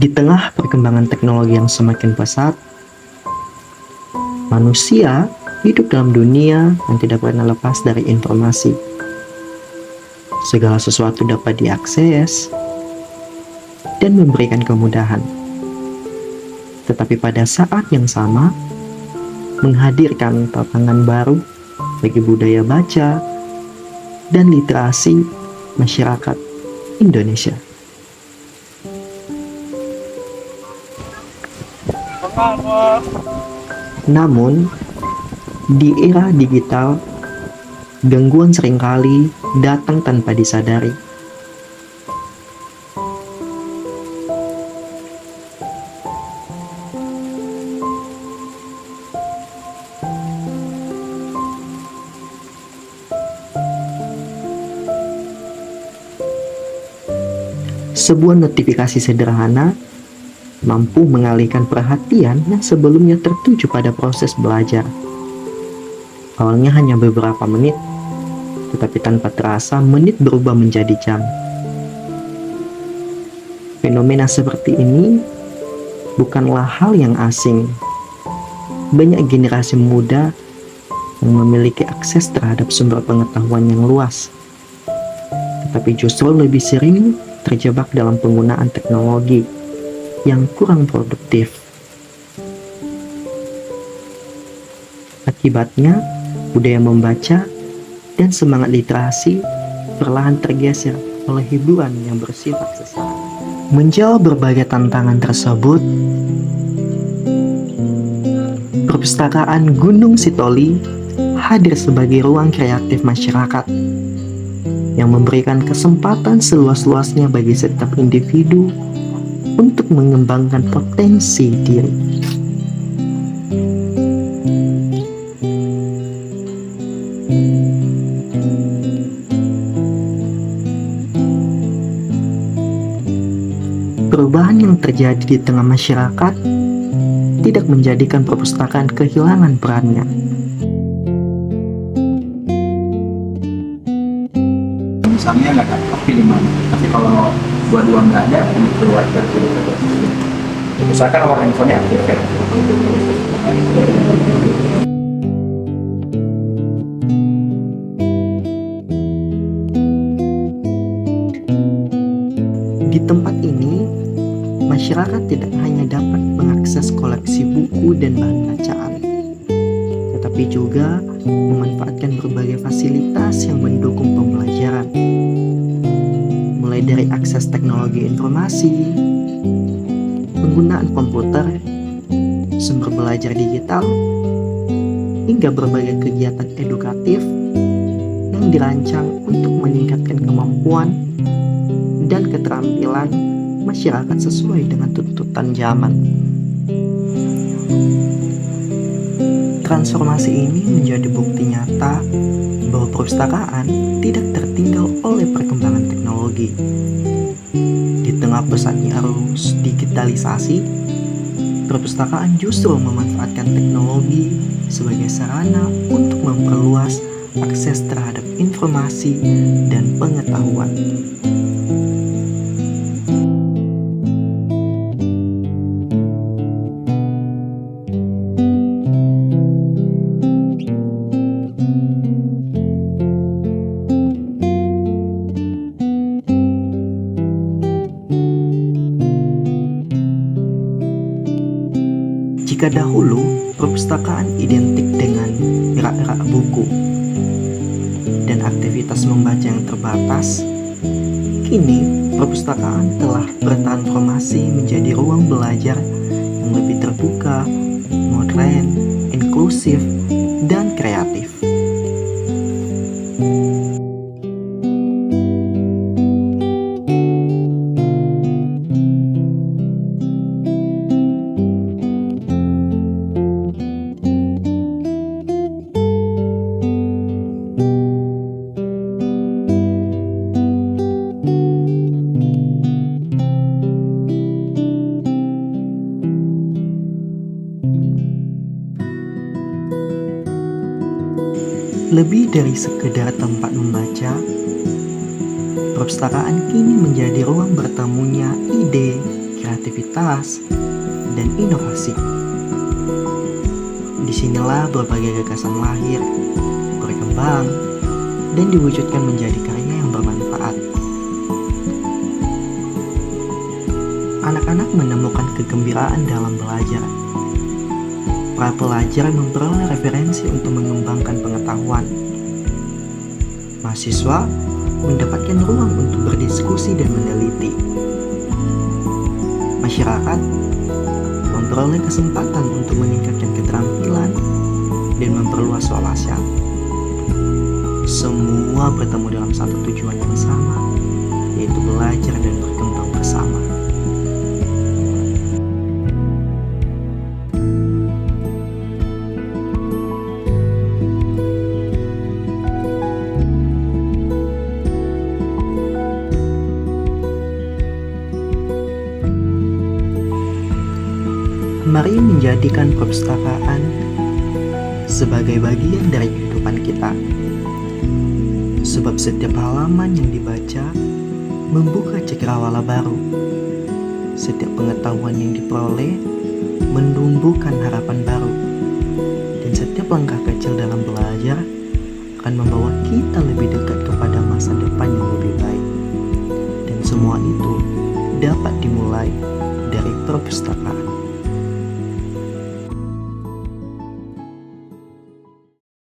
Di tengah perkembangan teknologi yang semakin pesat, manusia hidup dalam dunia yang tidak pernah lepas dari informasi. Segala sesuatu dapat diakses dan memberikan kemudahan. Tetapi pada saat yang sama, menghadirkan tantangan baru bagi budaya baca dan literasi masyarakat Indonesia. Namun, di era digital, gangguan seringkali datang tanpa disadari. Sebuah notifikasi sederhana mampu mengalihkan perhatian yang sebelumnya tertuju pada proses belajar. Awalnya hanya beberapa menit, tetapi tanpa terasa menit berubah menjadi jam. Fenomena seperti ini bukanlah hal yang asing. Banyak generasi muda yang memiliki akses terhadap sumber pengetahuan yang luas, tetapi justru lebih sering terjebak dalam penggunaan teknologi yang kurang produktif. Akibatnya, budaya membaca dan semangat literasi perlahan tergeser oleh hiburan yang bersifat sesaat. Menjawab berbagai tantangan tersebut, Perpustakaan Gunung Sitoli hadir sebagai ruang kreatif masyarakat yang memberikan kesempatan seluas-luasnya bagi setiap individu untuk mengembangkan potensi diri. Perubahan yang terjadi di tengah masyarakat tidak menjadikan perpustakaan kehilangan perannya. Misalnya nggak dapat pilih mana, tapi kalau dua-dua nggak ada, keluar dari usahakan orang infonya aktif ya. Di tempat ini, masyarakat tidak hanya dapat mengakses koleksi buku dan bahan bacaan, tetapi juga memanfaatkan berbagai fasilitas yang mendukung pembelajaran, mulai dari akses teknologi informasi, penggunaan komputer, sumber belajar digital, hingga berbagai kegiatan edukatif yang dirancang untuk meningkatkan kemampuan dan keterampilan masyarakat sesuai dengan tuntutan zaman. Transformasi ini menjadi bukti nyata bahwa perpustakaan tidak tertinggal oleh perkembangan teknologi. Di tengah pesatnya arus digitalisasi, perpustakaan justru memanfaatkan teknologi sebagai sarana untuk memperluas akses terhadap informasi dan pengetahuan. Jika dahulu perpustakaan identik dengan rak-rak buku dan aktivitas membaca yang terbatas, kini perpustakaan telah bertransformasi menjadi ruang belajar yang lebih terbuka, modern, inklusif, dan kreatif. Lebih dari sekedar tempat membaca, perpustakaan kini menjadi ruang bertemunya ide, kreativitas, dan inovasi. Disinilah berbagai gagasan lahir, berkembang, dan diwujudkan menjadi karya yang bermanfaat. Anak-anak menemukan kegembiraan dalam belajar. Para pelajar memperoleh referensi untuk mengembangkan pengetahuan. Mahasiswa mendapatkan ruang untuk berdiskusi dan meneliti. Masyarakat memperoleh kesempatan untuk meningkatkan keterampilan dan memperluas wawasan. Semua bertemu dalam satu tujuan yang sama, yaitu belajar dan berkembang bersama. Mari menjadikan perpustakaan sebagai bagian dari kehidupan kita. Sebab setiap halaman yang dibaca membuka cakrawala baru. Setiap pengetahuan yang diperoleh menumbuhkan harapan baru. Dan setiap langkah kecil dalam belajar akan membawa kita lebih dekat kepada masa depan yang lebih baik. Dan semua itu dapat dimulai dari perpustakaan.